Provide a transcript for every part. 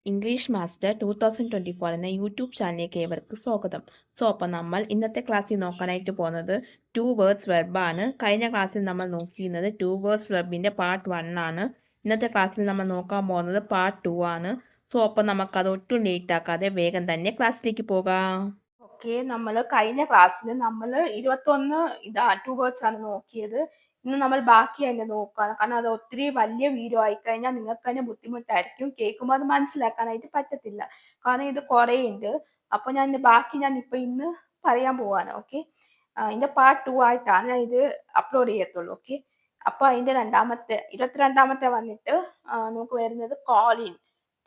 English master 2024 എന്ന YouTube ചാനലിലേക്ക് ഏവർക്ക് സ്വാഗതം. അപ്പോൾ നമ്മൾ ഇന്നത്തെ ക്ലാസ്സിൽ നോക്കാനായിട്ട് പോകുന്നത് 2 വേർഡ്സ് വെർബാണ്. കഴിഞ്ഞ ക്ലാസ്സിൽ നമ്മൾ നോക്കിയിരുന്നത് 2 വേർഡ്സ് വെർബിൻ്റെ പാർട്ട് 1 ആണ്. ഇന്നത്തെ ക്ലാസ്സിൽ നമ്മൾ നോക്കാൻ പോകുന്നത് പാർട്ട് 2 ആണ്. അപ്പോൾ നമുക്കത് ഒട്ടും ലേറ്റ് ആക്കാതെ വേഗം തന്നെ ക്ലാസ്സിലേക്ക് പോകാം. ഓക്കെ, നമ്മൾ കഴിഞ്ഞ ക്ലാസ്സിൽ നമ്മൾ 21 2 വേർഡ്സ് ആണ് നോക്കിയത്. ഇന്ന് നമ്മൾ ബാക്കി തന്നെ നോക്കുകയാണ്. കാരണം അത് ഒത്തിരി വലിയ വീഡിയോ ആയിക്കഴിഞ്ഞാൽ നിങ്ങൾക്ക് തന്നെ ബുദ്ധിമുട്ടായിരിക്കും. കേൾക്കുമ്പോൾ അത് മനസ്സിലാക്കാനായിട്ട് പറ്റത്തില്ല. കാരണം ഇത് കുറേ ഉണ്ട്. അപ്പോൾ ബാക്കി ഇപ്പൊ ഇന്ന് പറയാൻ പോവാണ്. ഓക്കെ, ഇതിന്റെ പാർട്ട് 2 ആയിട്ടാണ് ഞാൻ ഇത് അപ്ലോഡ് ചെയ്യത്തുള്ളൂ. ഓക്കെ, അപ്പൊ അതിന്റെ 22ാമത്തെ വന്നിട്ട് നമുക്ക് വരുന്നത് കോളിൻ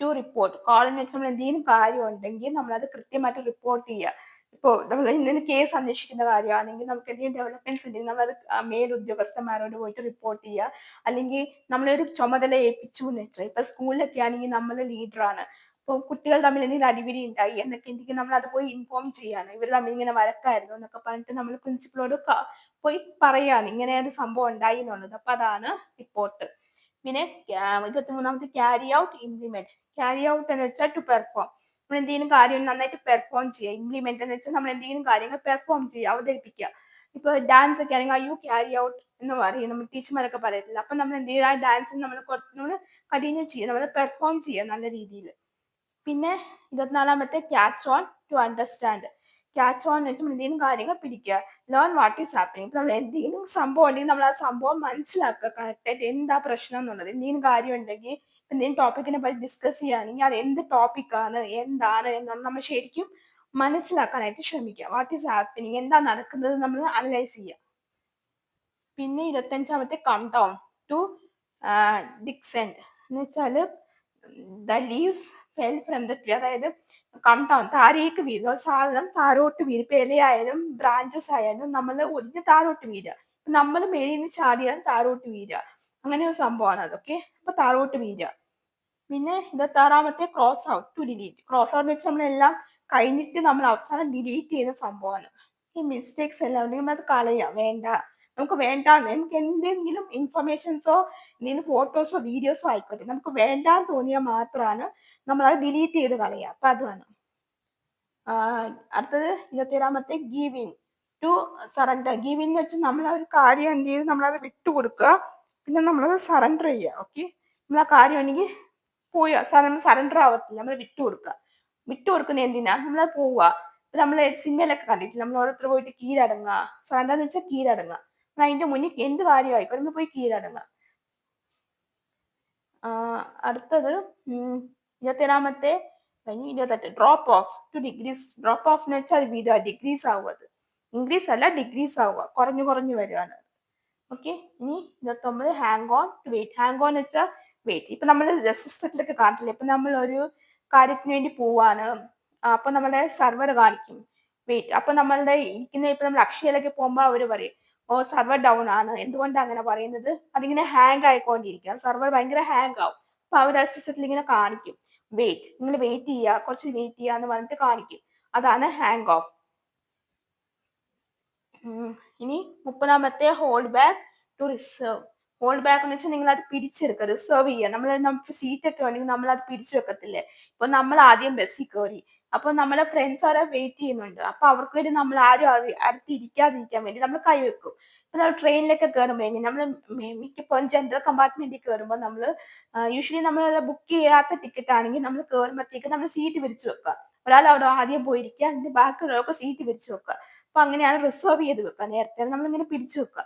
ടു റിപ്പോർട്ട്. കോളിൻ വെച്ച് നമ്മൾ എന്തെങ്കിലും കാര്യം ഉണ്ടെങ്കിൽ നമ്മളത് കൃത്യമായിട്ട് റിപ്പോർട്ട് ചെയ്യുക. ഇപ്പോൾ നമ്മൾ എന്തെങ്കിലും കേസ് അന്വേഷിക്കുന്ന കാര്യമാണെങ്കിൽ നമുക്ക് എന്തെങ്കിലും ഡെവലപ്മെന്റ്സ് ഉണ്ടെങ്കിൽ നമ്മളത് മേലുദ്യോഗസ്ഥന്മാരോട് പോയിട്ട് റിപ്പോർട്ട് ചെയ്യുക. അല്ലെങ്കിൽ നമ്മളൊരു ചുമതല ഏൽപ്പിച്ചു എന്ന് വെച്ചോ. ഇപ്പൊ സ്കൂളിലൊക്കെ ആണെങ്കിൽ നമ്മൾ ലീഡറാണ്. അപ്പോൾ കുട്ടികൾ തമ്മിൽ എന്തെങ്കിലും അടിപിടി ഉണ്ടായി എന്നൊക്കെ ഉണ്ടെങ്കിൽ നമ്മൾ അത് പോയി ഇൻഫോം ചെയ്യാണ്. ഇവർ തമ്മിൽ ഇങ്ങനെ വഴക്കായിരുന്നു എന്നൊക്കെ പറഞ്ഞിട്ട് നമ്മൾ പ്രിൻസിപ്പളോട് പോയി പറയാണ് ഇങ്ങനെ ഒരു സംഭവം ഉണ്ടായി എന്നുള്ളത്. അപ്പൊ അതാണ് റിപ്പോർട്ട്. പിന്നെ 23ാമത്തെ carry out, implement. Carry out എന്ന് വെച്ചാൽ ടു പെർഫോം. നമ്മൾ എന്തെങ്കിലും കാര്യം നന്നായിട്ട് പെർഫോം ചെയ്യുക. ഇംപ്ലിമെന്റ് എന്ന് വെച്ചാൽ നമ്മൾ എന്തെങ്കിലും കാര്യങ്ങൾ പെർഫോം ചെയ്യുക, അവതരിപ്പിക്കുക. ഇപ്പൊ ഡാൻസ് ഒക്കെ ആണെങ്കിൽ യു ക്യാരി ഔട്ട് എന്ന് പറയും നമ്മൾ ടീച്ചർമാരൊക്കെ പറയത്തില്ല. അപ്പൊ നമ്മൾ എന്ത് ചെയ്യുക, ആ ഡാൻസിന് നമ്മൾ കുറച്ചുകൂടെ കണ്ടിന്യൂ ചെയ്യുക, നമ്മൾ പെർഫോം ചെയ്യുക നല്ല രീതിയിൽ. പിന്നെ 24ാമത്തെ catch on, to understand. Catch on എന്ന് വെച്ചാൽ എന്തെങ്കിലും കാര്യങ്ങൾ പിടിക്കുക. Learn what is happening. ഇപ്പൊ നമ്മൾ എന്തെങ്കിലും സംഭവം ഉണ്ടെങ്കിൽ നമ്മൾ ആ സംഭവം മനസ്സിലാക്കുക കറക്റ്റായിട്ട്, എന്താ പ്രശ്നം എന്നുള്ളത്. എന്തെങ്കിലും കാര്യം ഉണ്ടെങ്കിൽ എന്തെങ്കിലും ടോപ്പിക്കിനെ പറ്റി ഡിസ്കസ് ചെയ്യുകയാണെങ്കിൽ അത് എന്ത് ടോപ്പിക്കാണ്, എന്താണ് എന്നുള്ളത് നമ്മൾ ശരിക്കും മനസ്സിലാക്കാനായിട്ട് ശ്രമിക്കുക. വാട്ട് ഈസ് ഹാപ്പനിങ്, എന്താ നടക്കുന്നത് നമ്മൾ അനലൈസ് ചെയ്യുക. പിന്നെ 25ാമത്തെ കം ഡൗൺ ടു ഡിക്സെന്റ് എന്ന് വെച്ചാല് the leaves fell from the tree. അതായത് കം ഡൗൺ, താഴേക്ക് വീഴുക. സാധനം താഴോട്ട് വീഴും. ഇപ്പൊ ഇലയായാലും ബ്രാഞ്ചസ് ആയാലും നമ്മൾ ഒടിഞ്ഞ് താഴോട്ട് വീഴുക. നമ്മൾ മേളിൽ നിന്ന് ചാടിയാൽ താഴോട്ട് വീഴുക. അങ്ങനെ ഒരു സംഭവമാണ് അതൊക്കെ. അപ്പൊ താഴോട്ട് വീഴുക. പിന്നെ 26ാമത്തെ cross out, to delete. Cross out വെച്ച് നമ്മളെല്ലാം കഴിഞ്ഞിട്ട് നമ്മൾ അവസാനം ഡിലീറ്റ് ചെയ്യുന്ന സംഭവമാണ്. ഈ മിസ്റ്റേക്സ് എല്ലാം ഉണ്ടെങ്കിൽ നമ്മൾ അത് കളയാം, വേണ്ട, നമുക്ക് വേണ്ടാന്ന്. നമുക്ക് എന്തെങ്കിലും ഇൻഫർമേഷൻസോ എന്തെങ്കിലും ഫോട്ടോസോ വീഡിയോസോ ആയിക്കോട്ടെ, നമുക്ക് വേണ്ടാന്ന് തോന്നിയാൽ മാത്രമാണ് നമ്മൾ അത് ഡിലീറ്റ് ചെയ്ത് കളയുക. അപ്പൊ അതാണ്. അടുത്തത് 27ാമത്തെ give in to surrender. Give in എന്ന് വെച്ചാൽ നമ്മൾ ആ ഒരു കാര്യം എന്ത് ചെയ്ത് നമ്മളത് വിട്ടുകൊടുക്കുക. പിന്നെ നമ്മളത് സറണ്ടർ ചെയ്യുക. ഓക്കെ, നമ്മൾ ആ കാര്യം ഉണ്ടെങ്കിൽ പോയി നമ്മൾ സറണ്ടർ ആവത്തില്ല, നമ്മൾ വിട്ടുകൊടുക്കുന്ന എന്തിനാ, നമ്മൾ പോവുക. നമ്മൾ സിനിമയിലൊക്കെ കണ്ടിട്ടില്ല, നമ്മൾ ഓരോരുത്തർ പോയിട്ട് കീഴടങ്ങുക. സറണ്ടർ എന്ന് വെച്ചാൽ കീഴടങ്ങുക. അതിന്റെ മുന്നിൽ എന്ത് കാര്യം ആയിക്കോട്ടെ നമ്മൾ പോയി കീഴടങ്ങുക. അടുത്തത് 27ാമത്തെ കഴിഞ്ഞു. 28 drop of, to degrees. Drop of എന്ന് വെച്ചാൽ വിടുക, ഡിഗ്രീസ് ആവുക. അത് ഇൻക്രീസ് അല്ല, ഡിഗ്രീസ് ആവുക, കുറഞ്ഞു കുറഞ്ഞു വരികയാണ്. ഓക്കെ, ഇനി 29 hang on to weight. Hang on എന്ന് വെച്ചാൽ വെയിറ്റ്. ഇപ്പൊ നമ്മൾ സിസ്റ്റത്തിലൊക്കെ കാണില്ല, ഇപ്പൊ നമ്മൾ ഒരു കാര്യത്തിന് വേണ്ടി പോവാണ്, അപ്പൊ നമ്മുടെ സർവർ കാണിക്കും വെയിറ്റ്. അപ്പൊ നമ്മളുടെ ഇപ്പൊ നമ്മൾ അക്ഷയയിലൊക്കെ പോകുമ്പോൾ അവര് പറയും, ഓ സർവർ ഡൗൺ ആണ്. എന്തുകൊണ്ടാണ് അങ്ങനെ പറയുന്നത്, അതിങ്ങനെ ഹാങ് ആയിക്കൊണ്ടിരിക്കുക, സർവർ ഭയങ്കര ഹാങ് ആവും. അപ്പൊ അവർ ആ സിസ്റ്റത്തിൽ ഇങ്ങനെ കാണിക്കും വെയിറ്റ്, നിങ്ങൾ വെയിറ്റ് ചെയ്യുക, കുറച്ച് വെയിറ്റ് ചെയ്യുക എന്ന് പറഞ്ഞിട്ട് കാണിക്കും. അതാണ് ഹാങ് ഓഫ്. ഇനി 30ാമത്തെ hold back to reserve. Hold back എന്ന് വെച്ചാൽ നിങ്ങൾ അത് പിടിച്ചെടുക്കുക, റിസർവ് ചെയ്യുക. നമുക്ക് സീറ്റ് ഒക്കെ ഉണ്ടെങ്കിൽ നമ്മൾ അത് പിടിച്ചു വെക്കത്തില്ലേ. ഇപ്പൊ നമ്മൾ ആദ്യം ബസ്സിൽ കയറി, അപ്പൊ നമ്മുടെ ഫ്രണ്ട്സ് അവിടെ വെയിറ്റ് ചെയ്യുന്നുണ്ട്. അപ്പൊ അവർക്ക് വേണ്ടി നമ്മൾ ആരും അടുത്ത് ഇരിക്കാതിരിക്കാൻ വേണ്ടി നമ്മൾ കൈ വെക്കും. ഇപ്പൊ നമ്മൾ ട്രെയിനിലൊക്കെ കയറുമ്പോൾ നമ്മൾ മിക്കപ്പോഴും ജനറൽ കമ്പാർട്ട്മെന്റിൽ കയറുമ്പോൾ നമ്മൾ യൂഷ്വലി നമ്മൾ ബുക്ക് ചെയ്യാത്ത ടിക്കറ്റ് ആണെങ്കിൽ നമ്മൾ കയറുമ്പോഴത്തേക്ക് നമ്മൾ സീറ്റ് പിരിച്ചു വെക്കുക. ഒരാൾ അവിടെ ആദ്യം പോയിരിക്കുക, അതിന്റെ ബാക്കിയുള്ളവർക്ക് സീറ്റ് പിരിച്ചു വെക്കുക. അപ്പൊ അങ്ങനെയാണ് റിസർവ് ചെയ്ത് വെക്കുക. നേരത്തെ നമ്മളിങ്ങനെ പിടിച്ചു വെക്കുക.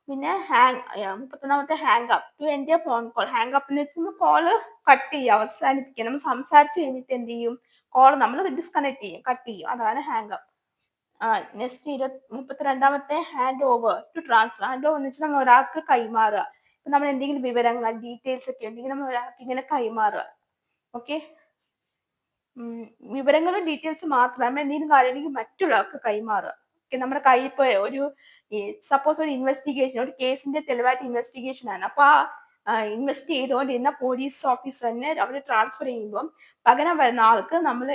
പിന്നെ 31ാമത്തെ hang up, to end phone call. Hang up എന്ന് വെച്ചാൽ കോള് കട്ട് ചെയ്യുക, അവസാനിപ്പിക്കുക. നമ്മൾ സംസാരിച്ച് കഴിഞ്ഞിട്ട് എന്ത് ചെയ്യും, കോൾ നമ്മൾ ഡിസ്കണക്ട് ചെയ്യും, കട്ട് ചെയ്യും. അതാണ് ഹാങ് അപ്പ്. നെക്സ്റ്റ് 32ാമത്തെ hand over to transfer. Hand over എന്ന് വെച്ചാൽ നമ്മൾ ഒരാൾക്ക് കൈമാറുക. ഇപ്പൊ നമ്മൾ എന്തെങ്കിലും വിവരങ്ങൾ, ഡീറ്റെയിൽസ് ഒക്കെ ഉണ്ടെങ്കിൽ നമ്മൾ ഒരാൾക്ക് ഇങ്ങനെ കൈമാറുക. ഓക്കെ, വിവരങ്ങളും ഡീറ്റെയിൽസ് മാത്രമേ എന്തെങ്കിലും കാര്യമെങ്കിൽ മറ്റുള്ളവർക്ക് കൈമാറുക. നമ്മുടെ കയ്യിൽ ഇപ്പൊ സപ്പോസ് ഒരു ഇൻവെസ്റ്റിഗേഷൻ, ഒരു കേസിന്റെ തെളിവായിട്ട് ഇൻവെസ്റ്റിഗേഷൻ ആണ്. അപ്പൊ ഇൻവെസ്റ്റ് ചെയ്തുകൊണ്ടിരുന്ന പോലീസ് ഓഫീസറിനെ അവർ ട്രാൻസ്ഫർ ചെയ്യുമ്പോൾ പകരം വരുന്ന ആൾക്ക് നമ്മൾ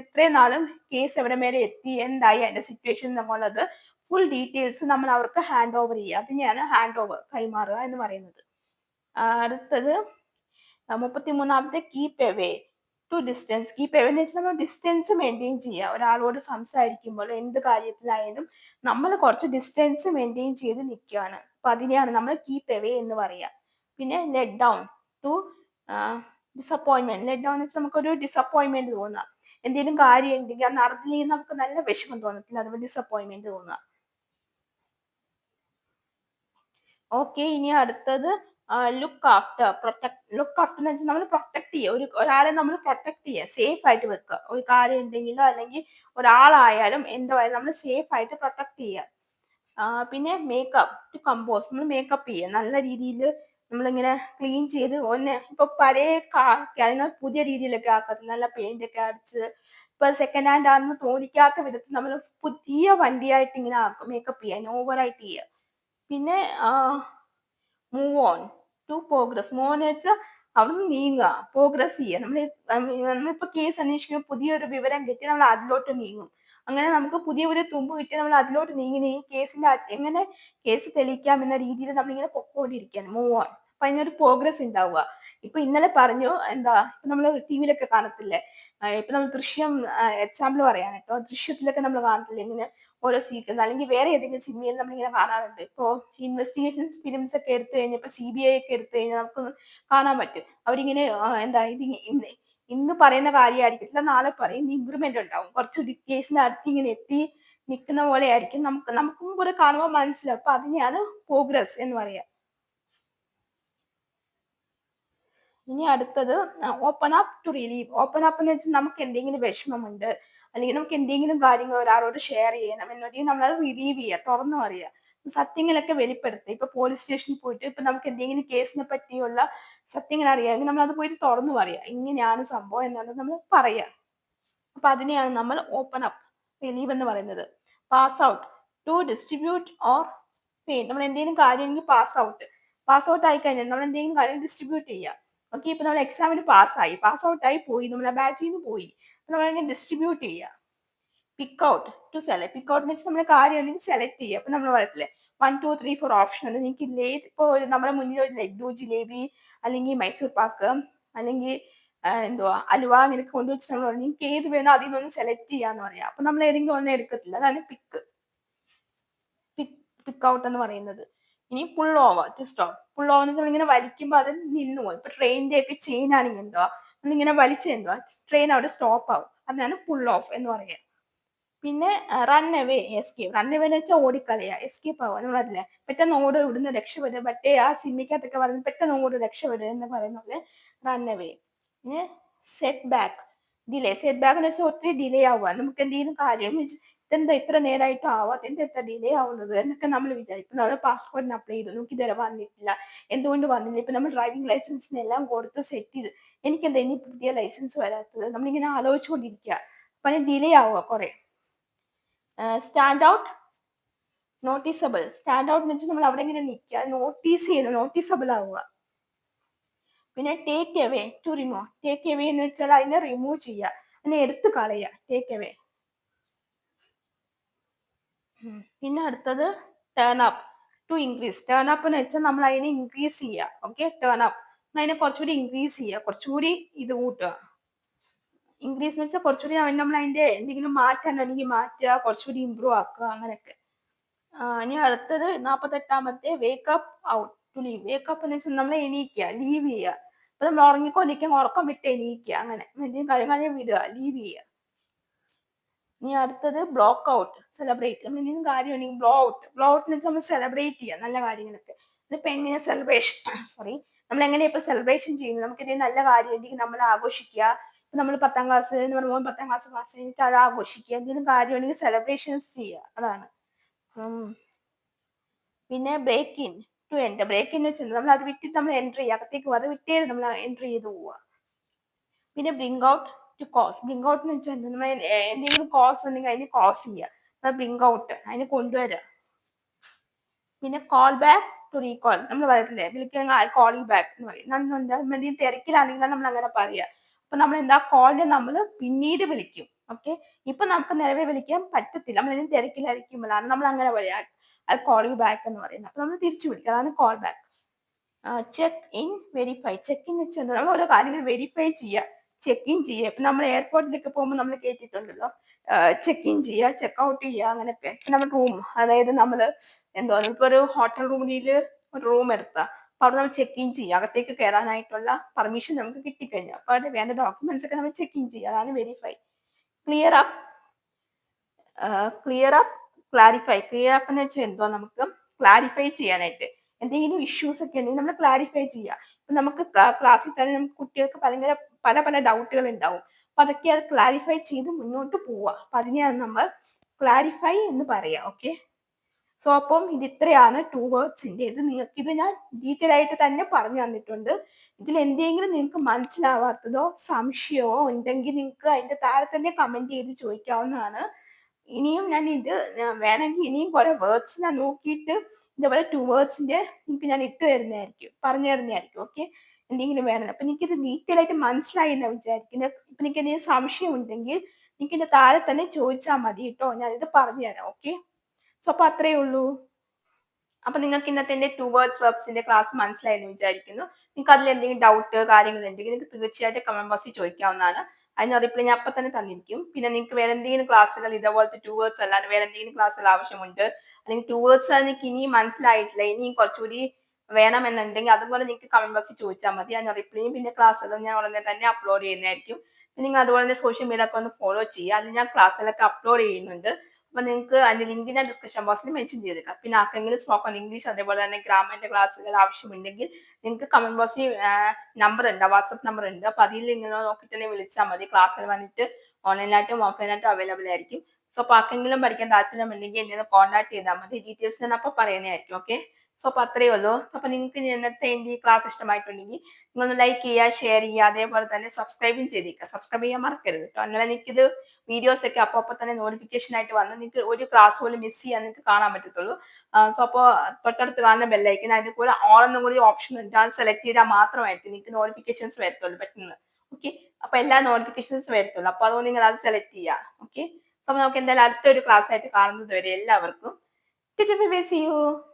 ഇത്രയും നാളും കേസ് എവിടെ വരെ എത്തി, എന്തായി അതിന്റെ സിറ്റുവേഷൻ എന്നുള്ളത് ഫുൾ ഡീറ്റെയിൽസ് നമ്മൾ അവർക്ക് ഹാൻഡ് ഓവർ ചെയ്യുക. അതിനെയാണ് ഹാൻഡ് ഓവർ, കൈമാറുക എന്ന് പറയുന്നത്. അടുത്തത് 33ാമത്തെ keep away to distance. Keep away എന്ന് വെച്ചാൽ നമ്മൾ ഡിസ്റ്റൻസ് മെയിൻറ്റെയിൻ ചെയ്യുക. ഒരാളോട് സംസാരിക്കുമ്പോൾ എന്ത് കാര്യത്തിലായാലും നമ്മൾ കുറച്ച് ഡിസ്റ്റൻസ് മെയിൻറ്റെയിൻ ചെയ്ത് നിൽക്കുകയാണ്. അപ്പൊ അതിനെയാണ് നമ്മൾ കീപ്പ് എവേ എന്ന് പറയുക. പിന്നെ let down to disappointment. Let down എന്ന് വെച്ചാൽ നമുക്കൊരു ഡിസപ്പോയിൻമെന്റ് തോന്നുക. എന്തെങ്കിലും കാര്യം ഉണ്ടെങ്കിൽ അത് നടന്നില്ലെങ്കിൽ നമുക്ക് നല്ല വിഷമം തോന്നത്തില്ല, അതുപോലെ ഡിസപ്പോയിൻമെന്റ് തോന്നുക. ഓക്കെ, ഇനി അടുത്തത് ലുക്ക് ആഫ്റ്റർ. ലുക്ക് ആഫ്റ്റർ എന്ന് വെച്ചാൽ നമ്മൾ പ്രൊട്ടക്ട് ചെയ്യുക. ഒരാളെ നമ്മൾ പ്രൊട്ടക്ട് ചെയ്യുക, സേഫ് ആയിട്ട് വെക്കുക. ഒരു കാര്യം ഉണ്ടെങ്കിലോ അല്ലെങ്കിൽ ഒരാളായാലും എന്തോ ആയാലും നമ്മൾ സേഫ് ആയിട്ട് പ്രൊട്ടക്ട് ചെയ്യുക. പിന്നെ മേക്കപ്പ് ടു കമ്പോസ്. നമ്മൾ മേക്കപ്പ് ചെയ്യുക, നല്ല രീതിയിൽ നമ്മളിങ്ങനെ ക്ലീൻ ചെയ്ത് ഇപ്പൊ പഴയ പുതിയ രീതിയിലൊക്കെ ആക്കത്തില്ല, നല്ല പെയിന്റ് ഒക്കെ അടിച്ച് ഇപ്പൊ സെക്കൻഡ് ഹാൻഡ് ആണെന്ന് തോന്നിക്കാത്ത വിധത്തിൽ നമ്മൾ പുതിയ വണ്ടിയായിട്ട് ഇങ്ങനെ ആക്കും, മേക്കപ്പ് ചെയ്യാൻ ഓവറായിട്ട് ചെയ്യുക. പിന്നെ move on to progress. Move on എന്ന് വെച്ചാൽ അവിടുന്ന് നീങ്ങുക, പ്രോഗ്രസ് ചെയ്യുക. നമ്മളിപ്പോ കേസ് അന്വേഷിക്കുമ്പോൾ പുതിയൊരു വിവരം കിട്ടി നമ്മൾ അതിലോട്ട് നീങ്ങും. അങ്ങനെ നമുക്ക് പുതിയ പുതിയ തുമ്പ് കിട്ടി നമ്മൾ അതിലോട്ട് നീങ്ങി കേസിന്റെ എങ്ങനെ കേസ് തെളിയിക്കാം എന്ന രീതിയിൽ നമ്മളിങ്ങനെ പൊക്കോണ്ടിരിക്കുകയാണ്. Move on. അപ്പൊ അതിനൊരു പ്രോഗ്രസ് ഉണ്ടാവുക. ഇപ്പൊ ഇന്നലെ പറഞ്ഞു എന്താ, ഇപ്പൊ നമ്മൾ ടി വിയിലൊക്കെ കാണത്തില്ലേ, ഇപ്പൊ നമ്മൾ ദൃശ്യം എക്സാമ്പിൾ പറയാൻ കേട്ടോ, ദൃശ്യത്തിലൊക്കെ നമ്മൾ കാണത്തില്ലേ ഇങ്ങനെ ഓരോ സീക്വൻസ്, അല്ലെങ്കിൽ വേറെ ഏതെങ്കിലും സിനിമയിൽ നമ്മളിങ്ങനെ കാണാറുണ്ട്. ഇപ്പോ ഇൻവെസ്റ്റിഗേഷൻ ഫിലിംസ് ഒക്കെ എടുത്തു കഴിഞ്ഞാൽ, ഇപ്പൊ CBI ഒക്കെ എടുത്തു കഴിഞ്ഞാൽ നമുക്ക് കാണാൻ പറ്റും. അവരിങ്ങനെ എന്താ ഇന്ന് പറയുന്ന കാര്യമായിരിക്കത്തില്ല, നാളെ പറയും, ഇമ്പ്രൂവ്മെന്റ് ഉണ്ടാവും. കുറച്ചുകൂടി കേസിന്റെ അടുത്ത് ഇങ്ങനെ എത്തി നിൽക്കുന്ന പോലെ ആയിരിക്കും, നമുക്കും കൂടെ കാണുമ്പോൾ മനസ്സിലാവും. അപ്പൊ അതിനെയാണ് പ്രോഗ്രസ് എന്ന് പറയാ. ഇനി അടുത്തത് open up to relieve. Open up എന്ന് വെച്ചാൽ നമുക്ക് എന്തെങ്കിലും വിഷമമുണ്ട്, അല്ലെങ്കിൽ നമുക്ക് എന്തെങ്കിലും കാര്യങ്ങൾ ഒരാളോട് ഷെയർ ചെയ്യണം എന്നുണ്ടെങ്കിൽ നമ്മളത് റിലീവ് ചെയ്യുക, തുറന്നു പറയുക, സത്യങ്ങളൊക്കെ വെളിപ്പെടുത്തുക. ഇപ്പൊ പോലീസ് സ്റ്റേഷനിൽ പോയിട്ട് ഇപ്പൊ നമുക്ക് എന്തെങ്കിലും കേസിനെ പറ്റിയുള്ള സത്യങ്ങൾ അറിയാമെങ്കിൽ നമ്മൾ അത് പോയിട്ട് തുറന്നു പറയുക, ഇങ്ങനെയാണ് സംഭവം എന്നുള്ളത് നമ്മൾ പറയുക. അപ്പൊ അതിനെയാണ് നമ്മൾ ഓപ്പൺ അപ്പ് റിലീവ് എന്ന് പറയുന്നത്. Pass out to distribute or pay. നമ്മൾ എന്തെങ്കിലും കാര്യം പാസ് ഔട്ട് ആയി കഴിഞ്ഞാൽ നമ്മൾ എന്തെങ്കിലും കാര്യം ഡിസ്ട്രിബ്യൂട്ട് ചെയ്യുക. ഓക്കെ, ഇപ്പൊ നമ്മൾ എക്സാമിന് പാസ് ഔട്ട് ആയി പോയി, നമ്മൾ ആ ബാച്ചിൽ നിന്ന് പോയി, നമ്മൾ ഡിസ്ട്രിബ്യൂട്ട് ചെയ്യുക. Pick out to select. Pick out എന്ന് വെച്ചാൽ നമ്മൾ കാര്യം ഉണ്ടെങ്കിൽ സെലക്ട് ചെയ്യുക. അപ്പൊ നമ്മൾ പറയത്തില്ലേ 1 2 3 4 ഓപ്ഷൻ ഉണ്ട്, നിങ്ങൾക്ക് ഇപ്പോ നമ്മുടെ മുന്നിൽ ഒരു ലഡ്ഡു, ജിലേബി, അല്ലെങ്കിൽ മൈസൂർ പാക്ക്, അല്ലെങ്കിൽ എന്തുവാ അലുവ, അങ്ങനെയൊക്കെ കൊണ്ടുവച്ച് നമ്മൾ പറഞ്ഞു നിങ്ങൾക്ക് ഏത് വേണോ അതിൽ നിന്നൊന്ന് സെലക്ട് ചെയ്യാന്ന് പറയാം. അപ്പൊ നമ്മൾ ഏതെങ്കിലും ഒന്നും എടുക്കത്തില്ല, അതാണ് പിക്ക് ഔട്ട് എന്ന് പറയുന്നത്. ഇനി pull over to stop. Pull over എന്ന് വെച്ചാൽ ഇങ്ങനെ വലിക്കുമ്പോൾ അത് നിന്നു പോകും. ഇപ്പൊ ട്രെയിനിന്റെ ഒക്കെ ചെയിൻ ആണെങ്കിൽ എന്തുവാ, നമ്മളിങ്ങനെ വലിച്ചെന്തുവാ ട്രെയിൻ അവിടെ സ്റ്റോപ്പ് ആവും, അതാണ് പുൾ ഓഫ് എന്ന് പറയുക. പിന്നെ run away, escape. Run away എന്ന് വെച്ചാൽ ഓടിക്കളയുക, എസ്കേപ്പ് ആവുക. നമ്മൾ അതില്ലേ പെട്ടെന്ന് ഓട്, ഇവിടുന്ന് രക്ഷപ്പെടുക. മറ്റേ ആ സിനിമയ്ക്കകത്തൊക്കെ പറയുന്നത് പെട്ടെന്ന് ഓട് രക്ഷപ്പെടുക എന്ന് പറയുന്ന പോലെ റൺ അവേ. പിന്നെ set back, delay. Set back എന്ന് വെച്ചാൽ ഒത്തിരി ഡിലേ ആവുക. നമുക്ക് എന്തെങ്കിലും കാര്യം ഇതെന്താ ഇത്ര നേരമായിട്ട് ആവാത്ത, എന്താ ഇത്ര ഡിലേ ആവുന്നത് എന്നൊക്കെ നമ്മൾ വിചാരിക്കും. നമ്മൾ പാസ്പോർട്ടിന് അപ്ലൈ ചെയ്തു, നമുക്ക് ഇതുവരെ വന്നിട്ടില്ല, എന്തുകൊണ്ട് വന്നില്ല. ഇപ്പൊ നമ്മൾ ഡ്രൈവിംഗ് ലൈസൻസിനെല്ലാം കൊടുത്ത് സെറ്റ് ചെയ്ത്, എനിക്കെന്താ ഇനി പുതിയ ലൈസൻസ് വരാത്തത്, നമ്മളിങ്ങനെ ആലോചിച്ചുകൊണ്ടിരിക്കുക. അപ്പൊ ഡിലേ ആവുക കുറെ. Stand out, noticeable. Stand out എന്ന് വെച്ചാൽ നമ്മൾ അവിടെ ഇങ്ങനെ നിൽക്കുക, നോട്ടീസ് ചെയ്യുന്നു, നോട്ടീസബിൾ ആവുക. പിന്നെ take away to remove. Take away എന്ന് വെച്ചാൽ അതിനെ റിമൂവ് ചെയ്യുക, അതിനെ എടുത്തു കളയുക, ടേക്ക് എവേ. പിന്നെ അടുത്തത് turn up to increase. Turn up എന്ന് വെച്ചാൽ നമ്മൾ അതിനെ ഇൻക്രീസ് ചെയ്യുക. ഓക്കെ, ടേൺ അപ്പ് അതിനെ കുറച്ചുകൂടി ഇൻക്രീസ് ചെയ്യുക, കുറച്ചുകൂടി ഇത് കൂട്ടുക. ഇൻക്രീസ് എന്ന് വെച്ചാൽ കുറച്ചുകൂടി നമ്മൾ അതിന്റെ എന്തെങ്കിലും മാറ്റാൻ അല്ലെങ്കിൽ മാറ്റുക, കുറച്ചുകൂടി ഇമ്പ്രൂവ് ആക്കുക, അങ്ങനെയൊക്കെ. ഇനി അടുത്തത് 48ാമത്തെ wake up out to leave. Wake up എന്ന് വെച്ചാൽ നമ്മൾ എണീക്കുക, ലീവ് ചെയ്യുക. അപ്പൊ നമ്മൾ ഉറങ്ങിക്കൊണ്ടിരിക്കുക, ഉറക്കം വിട്ട് എണീക്കുക, അങ്ങനെ എന്തെങ്കിലും കാര്യം വിടുക, ലീവ് ചെയ്യുക. ഇനി അടുത്തത് ബ്ലോക്ക് ഔട്ട്, സെലിബ്രേറ്റ്. നമ്മൾ എന്തെങ്കിലും കാര്യം ഉണ്ടെങ്കിൽ ബ്ലോ ഔട്ട് എന്ന് വെച്ചാൽ നമ്മൾ സെലിബ്രേറ്റ് ചെയ്യുക, നല്ല കാര്യങ്ങളൊക്കെ. ഇതിപ്പോ എങ്ങനെ സെലിബ്രേഷൻ നമ്മൾ എങ്ങനെയാ ഇപ്പൊ സെലിബ്രേഷൻ ചെയ്യുന്നത്, നമുക്ക് എന്തെങ്കിലും നല്ല കാര്യം ഉണ്ടെങ്കിൽ നമ്മൾ ആഘോഷിക്കുക. നമ്മൾ 10ാം ക്ലാസ് എന്ന് പറയുമ്പോൾ 10ാം ക്ലാസ് പാസ് കഴിഞ്ഞിട്ട് അത് ആഘോഷിക്കുക, എന്തെങ്കിലും കാര്യം ഉണ്ടെങ്കിൽ സെലിബ്രേഷൻസ് ചെയ്യുക, അതാണ്. പിന്നെ break in to enter. Break in വെച്ചിട്ടുണ്ട് നമ്മൾ അത് വിട്ടിട്ട് നമ്മൾ എൻറ്റർ ചെയ്യുക, അകത്തേക്ക് പോകുക, അത് വിട്ടേ നമ്മൾ എൻറ്റർ ചെയ്ത് പോവുക. പിന്നെ bring out to cause. Bring out എന്ന് വെച്ചാൽ നമ്മൾ എന്തെങ്കിലും കോസ് ഉണ്ടെങ്കിൽ അതിന് കോസ് ചെയ്യുക, ബ്രിങ് ഔട്ട് അതിന് കൊണ്ടുവരിക. പിന്നെ കോൾ ബാക്ക് ടു റീകോൾ. നമ്മൾ പറയത്തില്ലേ വിളിക്കുന്ന കോൾ ബാക്ക് എന്ന് പറയും. നമ്മൾ തിരക്കിലാണെങ്കിൽ നമ്മൾ അങ്ങനെ പറയുക. അപ്പൊ നമ്മൾ എന്താ കോളിനെ നമ്മൾ പിന്നീട് വിളിക്കും. ഓക്കെ, ഇപ്പൊ നമുക്ക് നിലവിൽ വിളിക്കാൻ പറ്റത്തില്ല, നമ്മൾ എന്തെങ്കിലും തിരക്കിലായിരിക്കുമ്പോഴാണ് നമ്മൾ അങ്ങനെ പറയാ, അത് കോൾ ബാക്ക് എന്ന് പറയുന്നത്. അപ്പൊ നമ്മൾ തിരിച്ചു വിളിക്കുക, അതാണ് call back. Check in verify. Check in വെച്ച് നമ്മൾ ഓരോ കാര്യങ്ങൾ വെരിഫൈ ചെയ്യുക, ചെക്ക് ഇൻ ചെയ്യുക. ഇപ്പൊ നമ്മൾ എയർപോർട്ടിലേക്ക് പോകുമ്പോൾ നമ്മൾ കേട്ടിട്ടുണ്ടല്ലോ, ചെക്ക് ഇൻ ചെയ്യുക, ചെക്ക് ഔട്ട് ചെയ്യുക, അങ്ങനെയൊക്കെ. നമ്മൾ റൂം, അതായത് നമ്മൾ എന്തോ ഇപ്പൊ ഒരു ഹോട്ടൽ റൂമിൽ ഒരു റൂം എടുത്താൽ അപ്പൊ അവിടെ നമ്മൾ ചെക്ക് ഇൻ ചെയ്യുക, അകത്തേക്ക് കയറാനായിട്ടുള്ള പെർമിഷൻ നമുക്ക് കിട്ടിക്കഴിഞ്ഞു. അപ്പൊ അവിടെ വേണ്ട ഡോക്യുമെന്റ്സ് ഒക്കെ നമ്മൾ ചെക്ക് ഇൻ ചെയ്യുക, അതാണ് verify. Clear up, clear up, clarify. Clear up എന്ന് വെച്ചാൽ എന്തോ, നമുക്ക് ക്ലാരിഫൈ ചെയ്യാനായിട്ട് എന്തെങ്കിലും ഇഷ്യൂസ് ഒക്കെ ഉണ്ടെങ്കിൽ നമ്മൾ ക്ലാരിഫൈ ചെയ്യുക. ഇപ്പൊ നമുക്ക് ക്ലാസ്സിൽ തന്നെ നമുക്ക് കുട്ടികൾക്ക് പല പല ഡൗട്ടുകൾ ഉണ്ടാവും. അപ്പൊ അതൊക്കെ അത് ക്ലാരിഫൈ ചെയ്ത് മുന്നോട്ട് പോവുക. അപ്പൊ അതിനെയാണ് നമ്മൾ ക്ലാരിഫൈ എന്ന് പറയാം. ഓക്കെ, സോ അപ്പം ഇത് ഇത്രയാണ് ടു വേർഡ്സിന്റെ. ഇത് ഞാൻ ഡീറ്റെയിൽ ആയിട്ട് തന്നെ പറഞ്ഞു തന്നിട്ടുണ്ട്. ഇതിൽ എന്തെങ്കിലും നിങ്ങൾക്ക് മനസ്സിലാവാത്തതോ സംശയമോ ഉണ്ടെങ്കിൽ നിങ്ങൾക്ക് അതിന്റെ താഴെ തന്നെ കമന്റ് ചെയ്ത് ചോദിക്കാവുന്നതാണ്. ഇനിയും വേണമെങ്കിൽ ഇനിയും കുറെ വേർഡ്സ് ഞാൻ നോക്കിയിട്ട് ഇതേപോലെ ടു വേർഡ്സിന്റെ നിങ്ങൾക്ക് ഞാൻ പറഞ്ഞു തരുന്നതായിരിക്കും. ഓക്കെ, എന്തെങ്കിലും വേണം. അപ്പൊ എനിക്കിത് ഡീറ്റെയിൽ ആയിട്ട് മനസ്സിലായി എന്ന് വിചാരിക്കുന്നത്. ഇപ്പൊ എനിക്ക് എന്തെങ്കിലും സംശയം ഉണ്ടെങ്കിൽ നിങ്ങൾക്ക് എന്റെ താഴെ തന്നെ ചോദിച്ചാൽ മതി കേട്ടോ, ഞാനിത് പറഞ്ഞു തരാം. ഓക്കെ, സോ അപ്പൊ അത്രയേ ഉള്ളൂ. അപ്പൊ നിങ്ങൾക്ക് ഇന്നത്തെ എന്റെ ടു വേർഡ്സ് വെർബ്സിന്റെ ക്ലാസ് മനസ്സിലായെന്ന് വിചാരിക്കുന്നു. നിങ്ങൾക്ക് അതിൽ എന്തെങ്കിലും ഡൗട്ട് കാര്യങ്ങൾ ഉണ്ടെങ്കിൽ നിങ്ങൾക്ക് തീർച്ചയായിട്ടും കമന്റ് ബോക്സിൽ ചോദിക്കാവുന്നതാണ്. അതിന് റിപ്ലൈ ഞാൻ അപ്പൊ തന്നെ തന്നിരിക്കും. പിന്നെ നിങ്ങൾക്ക് വേറെ എന്തെങ്കിലും ക്ലാസ്സുകൾ ഇതേപോലത്തെ ടു വേർഡ്സ് അല്ലാതെ വേറെ എന്തെങ്കിലും ക്ലാസ്സുകൾ ആവശ്യമുണ്ട്, അല്ലെങ്കിൽ ടു വേർഡ്സ് നിങ്ങൾക്ക് ഇനിയും മനസ്സിലായിട്ടില്ല, ഇനിയും കുറച്ചുകൂടി വേണമെന്നുണ്ടെങ്കിൽ അതുപോലെ നിങ്ങൾക്ക് കമന്റ് ബോക്സിൽ ചോദിച്ചാൽ മതി. അതിന് റിപ്ലൈയും പിന്നെ ക്ലാസ്സുകളും ഞാൻ ഉടനെ തന്നെ അപ്ലോഡ് ചെയ്യുന്നതായിരിക്കും. പിന്നെ നിങ്ങൾ അതുപോലെ തന്നെ സോഷ്യൽ മീഡിയ ഒക്കെ ഒന്ന് ഫോളോ ചെയ്യുക. അതിൽ ഞാൻ ക്ലാസ്സുകളൊക്കെ അപ്ലോഡ് ചെയ്യുന്നുണ്ട്. അപ്പൊ നിങ്ങൾക്ക് അതിന്റെ ലിങ്ക് ഞാൻ ഡിസ്ക്രിപ്ഷൻ ബോക്സിൽ മെൻഷൻ ചെയ്തേക്കാം. പിന്നെ ആർക്കെങ്കിലും സ്പോക്കൺ ഇംഗ്ലീഷ് അതേപോലെ തന്നെ ഗ്രാമറിന്റെ ക്ലാസ്സുകൾ ആവശ്യമുണ്ടെങ്കിൽ നിങ്ങൾക്ക് കമന്റ് ബോക്സിൽ നമ്പർ ഉണ്ട്, വാട്സ്ആപ്പ് നമ്പർ ഉണ്ട്. അപ്പൊ അതിൽ നിങ്ങൾ നോക്കിയിട്ട് തന്നെ വിളിച്ചാൽ മതി. ക്ലാസ്സിൽ വന്നിട്ട് ഓൺലൈനായിട്ടും ഓഫ്ലൈനായിട്ടും അവൈലബിൾ ആയിരിക്കും. സോ അപ്പൊ ആർക്കെങ്കിലും പഠിക്കാൻ താല്പര്യമുണ്ടെങ്കിൽ എന്നെ കോൺടാക്ട് ചെയ്താൽ മതി. ഡീറ്റെയിൽസ് ഞാൻ അപ്പൊ പറയുന്നതായിരിക്കും. ഓക്കെ, സോ അപ്പൊ അത്രയേ ഉള്ളൂ. അപ്പൊ നിങ്ങൾക്ക് ഇന്നത്തെ എന്റെ ഈ ക്ലാസ് ഇഷ്ടമായിട്ടുണ്ടെങ്കിൽ നിങ്ങളൊന്ന് ലൈക്ക് ചെയ്യുക, ഷെയർ ചെയ്യുക, അതേപോലെ തന്നെ സബ്സ്ക്രൈബും ചെയ്തേക്കുക. സബ്സ്ക്രൈബ് ചെയ്യാൻ മറക്കരുത് കേട്ടോ. അങ്ങനെ എനിക്കിത് വീഡിയോസ് ഒക്കെ അപ്പൊ തന്നെ നോട്ടിഫിക്കേഷൻ ആയിട്ട് വന്ന് നിങ്ങൾക്ക് ഒരു ക്ലാസ് പോലും മിസ് ചെയ്യാൻ നിങ്ങൾക്ക് കാണാൻ പറ്റത്തുള്ളൂ. സോ അപ്പോൾ തൊട്ടടുത്ത് കാണുന്ന ബെല്ലൈക്കൻ, അതിന്റെ കൂടെ ഓൾ എന്നും കൂടി ഓപ്ഷൻ ഉണ്ട്. അത് സെലക്ട് ചെയ്താൽ മാത്രമായിട്ട് നിങ്ങൾക്ക് നോട്ടിഫിക്കേഷൻസ് വരത്തുള്ളൂ പെട്ടെന്ന്. ഓക്കെ, അപ്പൊ എല്ലാ നോട്ടിഫിക്കേഷൻസ് വരത്തുള്ളൂ. അപ്പൊ അതുകൊണ്ട് നിങ്ങൾ അത് സെലക്ട് ചെയ്യുക. ഓക്കെ, അപ്പൊ നമുക്ക് എന്തായാലും അടുത്തൊരു ക്ലാസ് ആയിട്ട് കാണുന്നത് വരെ എല്ലാവർക്കും see you.